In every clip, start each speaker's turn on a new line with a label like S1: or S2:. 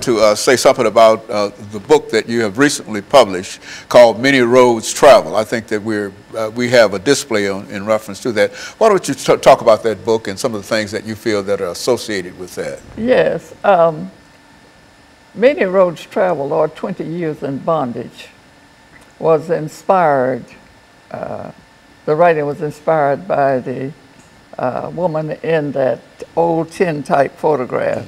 S1: to say something about the book that you have recently published called Many Roads Travel. I think that we have a display in reference to that. Why don't you talk about that book and some of the things that you feel that are associated with that?
S2: Yes. Many Roads Travel, or 20 Years in Bondage, was inspired, the writing was inspired by the woman in that old tin-type photograph,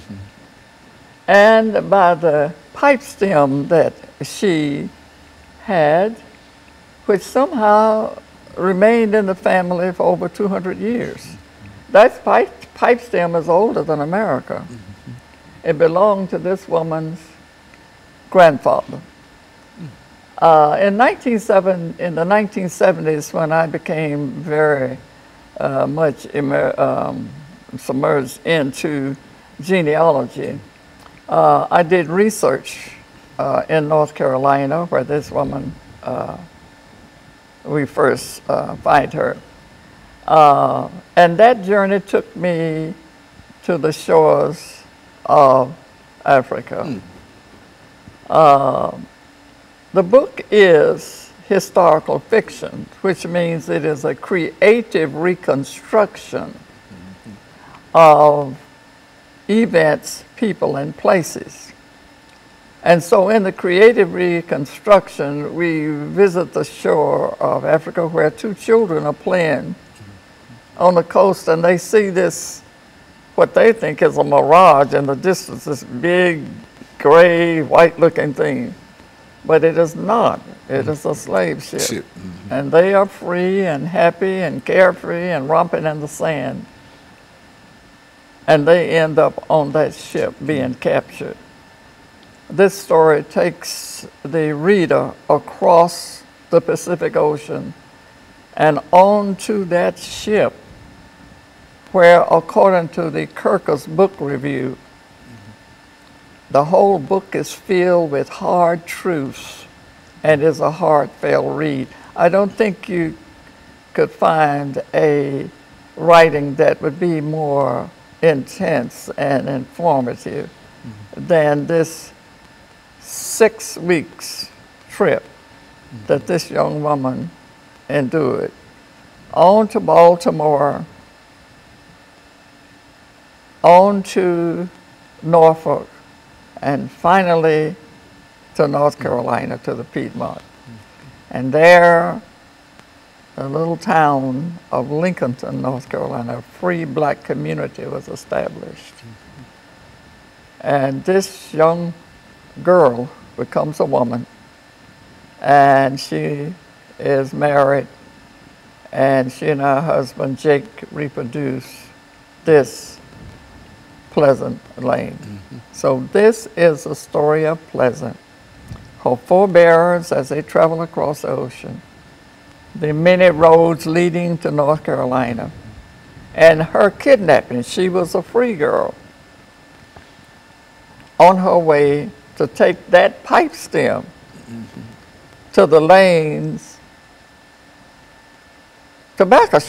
S2: and by the pipe stem that she had, which somehow remained in the family for over 200 years. That pipe stem is older than America. It belonged to this woman's grandfather. In the 1970s, when I became very much submerged into genealogy, I did research in North Carolina, where this woman, we first find her. And that journey took me to the shores of Africa. The book is historical fiction, which means it is a creative reconstruction of events, people, and places. And so in the creative reconstruction, we visit the shore of Africa where two children are playing on the coast, and they see this, what they think is a mirage in the distance, this big, gray, white-looking thing. But it is not. It is a slave ship. And they are free and happy and carefree and romping in the sand. And they end up on that ship being captured. This story takes the reader across the Pacific Ocean and onto that ship where, according to the Kirkus Book Review, the whole book is filled with hard truths and is a heartfelt read. I don't think you could find a writing that would be more intense and informative than this 6 weeks trip that this young woman endured on to Baltimore, on to Norfolk, and finally to North Carolina, to the Piedmont. And there, the little town of Lincolnton, North Carolina, a free black community was established. And this young girl becomes a woman, and she is married, and she and her husband, Jake, reproduce this Pleasant Lane. So this is a story of Pleasant, her forebears as they travel across the ocean, the many roads leading to North Carolina, and her kidnapping. She was a free girl on her way to take that pipe stem to the Lane's tobacco shop.